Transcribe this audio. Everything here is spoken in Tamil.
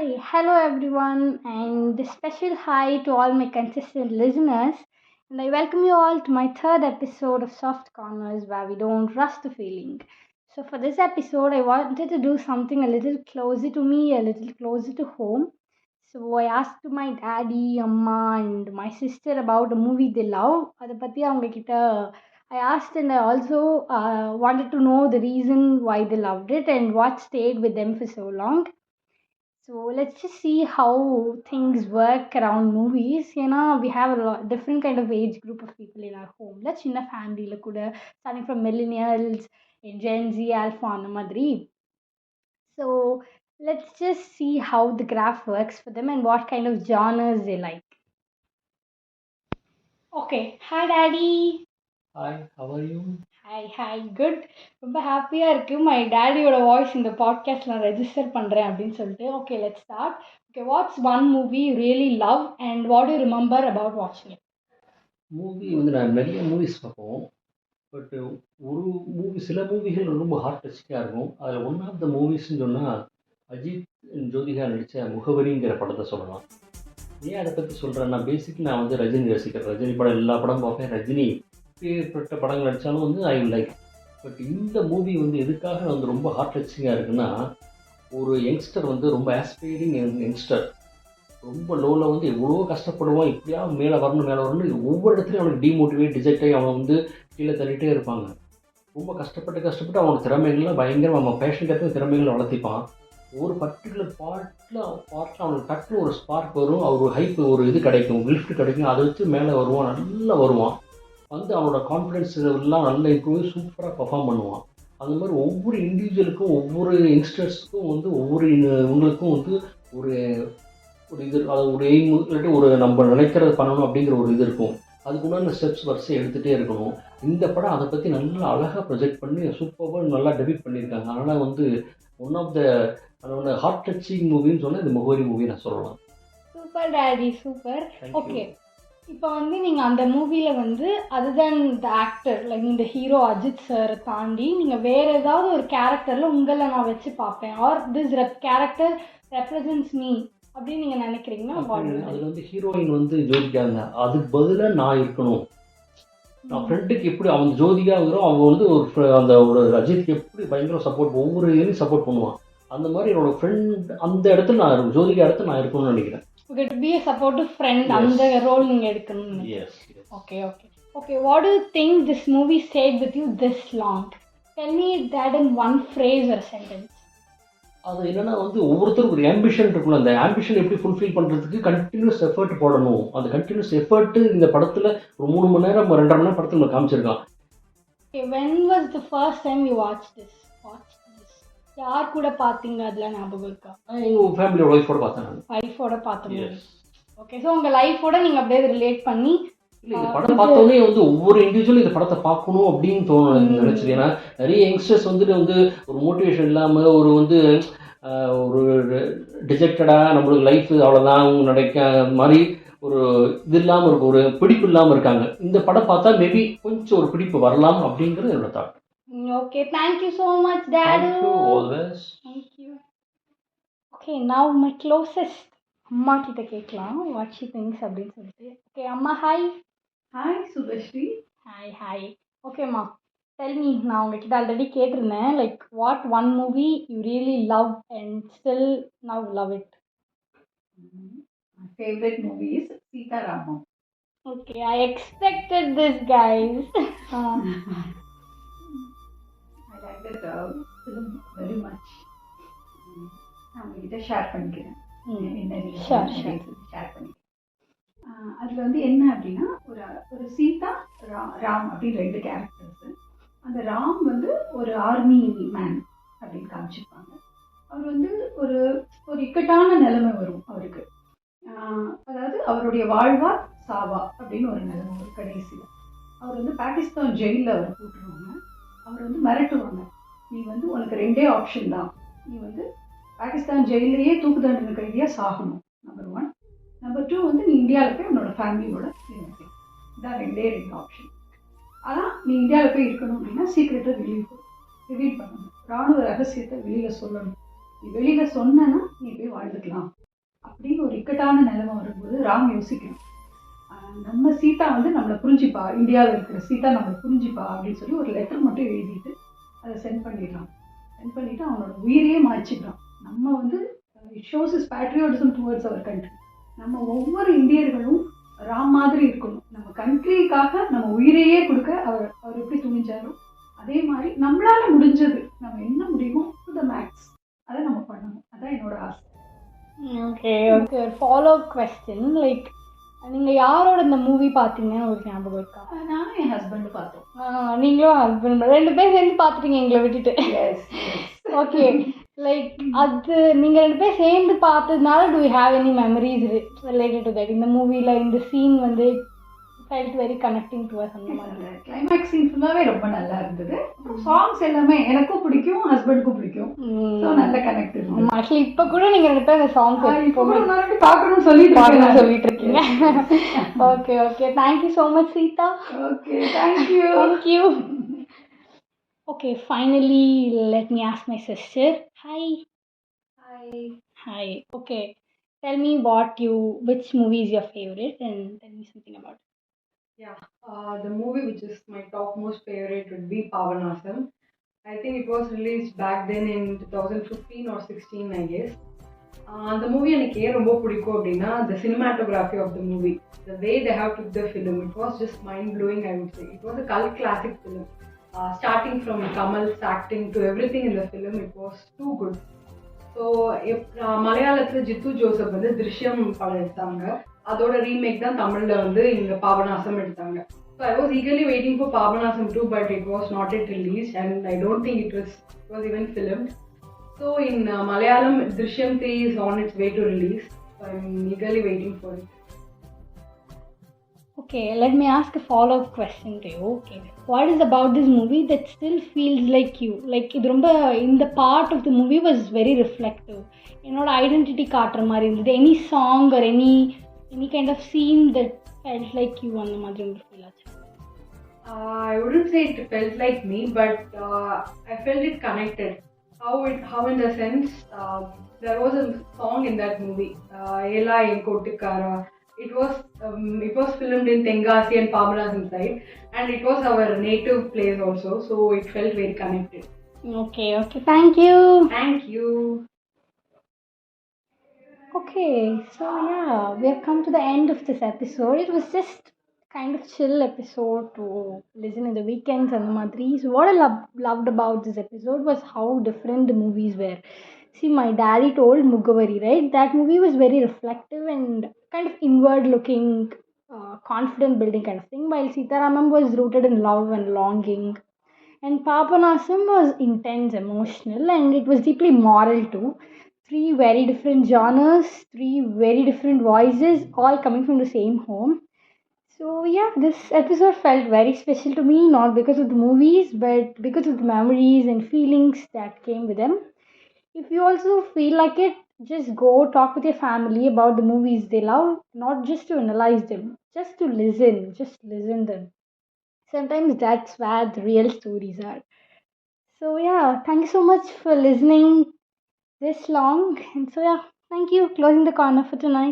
Hi, hello everyone, and a special hi to all my consistent listeners. And I welcome you all to my third episode of Soft Corners where we don't rush the feeling. So, for this episode, I wanted to do something a little closer to me, a little closer to home. So, I asked my daddy, Amma, and my sister about a movie they love. அதை பத்தி அவங்க கிட்ட I asked, and I also wanted to know the reason why they loved it and what stayed with them for so long. So let's just see how things work around movies. We have a lot different kind of age group of people in our home. Let's in a family kuda starting from millennials and Gen Z, Alpha and the madri. So let's just see how the graph works for them and what kind of genres they like. Okay, hi daddy. Hi, how are you? Hi, good. ரொம்ப ஹாப்பியாக இருக்குது மை டேடியோட வாய்ஸ் இந்த பாட்காஸ்ட் நான் ரெஜிஸ்டர் பண்ணுறேன் அப்படின்னு சொல்லிட்டு. Okay let's start. Okay, what's one movie you really love and what you remember about வாட்சிங் இட்? மூவி வந்து நான் நிறைய மூவிஸ் பார்ப்போம். பட் சில மூவிகள் ரொம்ப ஹார்ட் டச்சிங்காக இருக்கும். அதில் ஒன் ஆஃப் த மூவிஸ்ன்னு சொன்னால் அஜித் ஜோதிகா நடித்த முகவரிங்கிற படத்தை சொல்லலாம். ஏன் அதை பற்றி சொல்கிறேன்னா, நான் வந்து ரஜினி ரசிக்கிறேன். ரஜினி படம் எல்லா படம் பார்ப்பேன். ரஜினி ஏற்பட்ட படங்கள் நடித்தாலும் வந்து ஐ லைக். பட் இந்த மூவி வந்து எதுக்காக வந்து ரொம்ப ஹார்ட் டச்சிங்காக இருக்குன்னா, ஒரு யங்ஸ்டர் வந்து ரொம்ப ஆஸ்பைரிங் யங்ஸ்டர் ரொம்ப லோவில் வந்து எவ்வளோ கஷ்டப்படுவான், இப்படியாவது மேலே வரணும் ஒவ்வொரு இடத்துலையும் அவனுக்கு டிமோட்டிவேட் டிஜெக்ட் ஆகி அவன் வந்து கீழே தள்ளிகிட்டே இருப்பாங்க. ரொம்ப கஷ்டப்பட்டு அவனுக்கு திறமைகள்லாம் பயங்கரம், அவன் பேஷனுக்கு ஏற்ற திறமைகளை வளர்த்திப்பான். ஒரு பர்டிகுலர் பார்ட்டில் அவனுக்கு டக்குன்னு ஒரு ஸ்பார்க் வரும், ஒரு ஹைப் ஒரு இது கிடைக்கும், லிஃப்ட் கிடைக்கும், அதை வச்சு மேலே வருவான், நல்லா வருவான். வந்து அவனோட கான்ஃபிடென்ஸ் எல்லாம் நல்லா இம்ப்ரூவ் சூப்பராக பர்ஃபார்ம் பண்ணுவான். அந்த மாதிரி ஒவ்வொரு இண்டிவிஜுவலுக்கும் ஒவ்வொரு யங்ஸ்டர்ஸுக்கும் வந்து ஒவ்வொரு இவங்களுக்கும் வந்து ஒரு இது, அது ஒரு எய்ம் இல்லாட்டி ஒரு நம்ம நினைக்கிறது பண்ணணும் அப்படிங்கிற ஒரு இது இருக்கும். அதுக்கு உண்டான ஸ்டெப்ஸ் வரிசை எடுத்துகிட்டே இருக்கணும். இந்த படம் அதை பற்றி நல்லா அழகாக ப்ரொஜெக்ட் பண்ணி சூப்பராக நல்லா டெபிட் பண்ணியிருக்காங்க. அதனால் வந்து ஒன் ஆஃப் த அதோட ஹார்ட் டச்சிங் மூவின்னு சொன்னால் இந்த முகவரி மூவி நான் சொல்லலாம். Super daddy, super. ஓகே, இப்போ வந்து நீங்கள் அந்த மூவியில் வந்து அதுதான் இந்த ஆக்டர் லைக் இந்த ஹீரோ அஜித் சாரை தாண்டி நீங்கள் வேறு ஏதாவது ஒரு கேரக்டரில் உங்களை நான் வச்சு பார்ப்பேன் or this character represents me அப்படின்னு நீங்கள் நினைக்கிறீங்கன்னா அதில் வந்து ஹீரோயின் வந்து ஜோதிகாங்க, அதுக்கு பதிலாக நான் இருக்கணும். நான் ஃப்ரெண்டுக்கு எப்படி அவன் ஜோதிகா இருக்கிறோம், அவங்க வந்து அந்த ஒரு அஜித்துக்கு எப்படி பயங்கர சப்போர்ட், ஒவ்வொரு இதுலையும் சப்போர்ட் பண்ணுவான். அந்த மாதிரி என்னோட ஃப்ரெண்ட் அந்த இடத்துல நான் இருக்கும், ஜோதிகா இடத்துல நான் இருக்கணும்னு நினைக்கிறேன். Okay, to be a supportive friend, அந்த ரோல் நீங்க எடுக்கணும். Yes. Okay, what do you think this movie stayed with you this long? Tell me that in one phrase or sentence. அது என்னன்னா வந்து ஒவ்வொருத்தருக்கு ஒரு ஆம்பிஷன் இருக்குல்ல, அந்த ஆம்பிஷன் எப்படி ஃபுல்ஃபில் பண்ணுறதுக்கு கண்டினியூஸ் எஃபர்ட் போடணும். அந்த கண்டினியூஸ் எஃபர்ட் இந்த படத்தில் ஒரு 3 மணி நேரம் 2.5 மணி நேரம் படத்தில் நம்ம காமிச்சிருக்கான். Okay, when was the first time you watched this? யார் கூட பார்த்தீங்க, அதில் ஞாபகம் இருக்கா? எங்கள் ஃபேமிலியோட ஒய்ஃபோட பார்த்தேன். ஒய்ஃபோட பார்த்தீங்க. ஓகே, ஸோ உங்கள் லைஃபோட நீங்கள் அப்படியே ரிலேட் பண்ணி இல்லை இந்த படம் பார்த்தோன்னே வந்து ஒவ்வொரு இண்டிவிஜுவலும் இந்த படத்தை பார்க்கணும் அப்படின்னு நினச்சிது. ஏன்னா நிறைய யங்ஸ்டர்ஸ் வந்துட்டு வந்து ஒரு மோட்டிவேஷன் இல்லாமல் ஒரு வந்து ஒரு டிஜெக்டடாக நம்மளுக்கு லைஃப் அவ்வளோதான் நடக்க மாதிரி ஒரு இது இல்லாமல் இருக்கும், ஒரு பிடிப்பு இல்லாமல் இருக்காங்க. இந்த படம் பார்த்தா மேபி கொஞ்சம் ஒரு பிடிப்பு வரலாம் அப்படிங்கிறது என்னோட thought. Okay, thank you so much, Dad. Thank you, always. Thank you. Okay, now my closest அம்மா கிட்ட கேட்கலாம் வாட் ஷி திங்ஸ் அப்படின்னு சொல்லிட்டு. ஓகே அம்மா, ஹாய். ஹாய் சுபஸ்ரீ. ஹாய். ஓகேம்மா, டெல் மீ, நான் உங்ககிட்ட ஆல்ரெடி கேட்டிருந்தேன் like what one movie you really love and still now love it? My favorite movie is Sitaramam. Okay, I expected this, guys. I like that film very much. நான் உங்ககிட்ட ஷேர் பண்ணிக்கிறேன். ஷேர் பண்ணிக்கிறேன். அதில் வந்து என்ன அப்படின்னா ஒரு சீதா ராம் அப்படின்னு 2 கேரக்டர்ஸு. அந்த ராம் வந்து ஒரு ஆர்மி மேன் அப்படின்னு காமிச்சிருப்பாங்க. அவர் வந்து ஒரு இக்கட்டான நிலைமை வரும் அவருக்கு. அதாவது அவருடைய வாழ்வா சாவா அப்படின்னு ஒரு நிலைமை வரும். கடைசியில் அவர் வந்து பாகிஸ்தான் ஜெயிலில் அவர் போட்டுருவாங்க. அவர் வந்து மிரட்டுவாங்க, நீ வந்து உனக்கு 2 ஆப்ஷன் தான், நீ வந்து பாகிஸ்தான் ஜெயிலையே தூக்கு தண்டனை கைதியாக சாகணும், நம்பர் 1. நம்பர் 2 வந்து நீ இந்தியாவில் போய் உன்னோட ஃபேமிலியோட இருந்துக்கலாம். இதான் 2 ஆப்ஷன். ஆனால் நீ இந்தியாவில் போய் இருக்கணும் அப்படின்னா சீக்கிரட்டை ரிவீல் பண்ணணும், இராணுவ ரகசியத்தை வெளியில் சொல்லணும். நீ வெளியில் சொன்னா நீ போய் வாழ்ந்துக்கலாம் இக்கட்டான நிலைமை வரும்போது ராம் யோசிக்கணும், நம்ம சீதா வந்து நம்மளை புரிஞ்சுப்பா, இந்தியாவில் இருக்கிற சீதா நம்மளை புரிஞ்சுப்பா அப்படின்னு சொல்லி ஒரு லெட்டர் மட்டும் எழுதிட்டு அதை சென்ட் பண்ணிடலாம். சென்ட் பண்ணிவிட்டு அவனோட உயிரையே மாய்ச்சிக்கிறான். நம்ம வந்து it shows is patriotism towards our country. நம்ம ஒவ்வொரு இந்தியர்களும் ராம் மாதிரி இருக்கணும். நம்ம கண்ட்ரிக்காக நம்ம உயிரையே கொடுக்க அவர் எப்படி துணிஞ்சாரோ அதே மாதிரி நம்மளால முடிஞ்சது, நம்ம என்ன முடியுமோ டு த மேக்ஸ் அதை நம்ம பண்ணணும். அதான் என்னோட ஆசை. Okay okay. ஒரு ஃபாலோ கொஸ்டின், லைக் நீங்கள் யாரோட இந்த மூவி பார்த்தீங்கன்னு ஒரு ஞாபகம் இருக்கா? நானும் என் ஹஸ்பண்டு பார்த்தோம். நீங்களும் ஹஸ்பண்ட் 2 பேர் சேர்ந்து பார்த்துட்டீங்க எங்களை விட்டுட்டு. ஓகே, லைக் அது நீங்கள் 2 பேர் சேர்ந்து பார்த்ததுனால to you have any memories related to that? இந்த மூவியில் இந்த சீன் வந்து felt very connecting to us அந்த மாதிரி. கிளைமேக்ஸ் சீன் ஃபுல்லாகவே ரொம்ப நல்லா இருந்தது. சாங்ஸ் எல்லாமே எனக்கும் பிடிக்கும், ஹஸ்பண்டுக்கும் பிடிக்கும். ஸோ நல்ல கனெக்ட் இருக்கும். ஆக்சுவலி இப்போ கூட நீங்கள் 2 பேர் அந்த சாங்ஸ் பார்க்கணும்னு சொல்லிட்டு இருக்கீங்க. Okay okay, thank you so much Seetha. Okay, thank you. Thank you. Okay, finally, let me ask my sister. Hi. Hi. Hi. Okay, tell me which movie is your favorite and tell me something about it. Yeah, the movie which is my topmost favorite would be Pavanasam. I think it was released back then in 2015 or 16, I guess. The movie எனக்கு ஏன் ரொம்ப பிடிக்கும் அப்படின்னா the cinematography of the movie, the way they have took the film, it was just mind blowing, I would say. It was a cult classic film. Starting from Kamal's acting to everything in the film, it was too good. So மலையாளத்தில் ஜித்து ஜோசப் வந்து திருஷ்யம் படம் எடுத்தாங்க. அதோட ரீமேக் தான் தமிழில் வந்து இங்கே பாபநாசம் எடுத்தாங்க. So I was eagerly waiting for Pavanasam 2, but it was not yet released and I don't think it was even filmed. So in Malayalam, Drishyam 3 is on its way to release. So I'm eagerly waiting for it. Okay, let me ask a follow-up question to you. Okay, what is about this movie that still feels like you? Like, இது ரொம்ப in the part of the movie was very reflective. என்னோட ஐடென்டிட்டி காட்டுற மாதிரி இருந்தது. Any song or any kind of scene that felt like you அந்த மாதிரி உங்களுக்கு ஃபீல் ஆச்சு? I wouldn't say it felt like me, but I felt it connected. How in the sense, there was a song in that movie, Ela Enkotukara. It was filmed in Tengasi and Pavanasam side, and it was our native place also, so it felt very connected. Okay, thank you. Thank you. Okay, so yeah, we have come to the end of this episode. It was just kind of chill episode to listen in the weekends and madri. So what I loved about this episode was how different the movies were. See, my daddy told Mugavari, right? That movie was very reflective and kind of inward looking, confident building kind of thing, while Sitaramam was rooted in love and longing. And Papanasam was intense, emotional, and it was deeply moral too. 3 very different genres, 3 very different voices, all coming from the same home. So yeah, this episode felt very special to me, not because of the movies, but because of the memories and feelings that came with them. If you also feel like it, just go talk with your family about the movies they love, not just to analyze them, just to listen them. Sometimes that's where the real stories are. So yeah, thank you so much for listening this long. And so yeah, thank you. Closing the corner for tonight.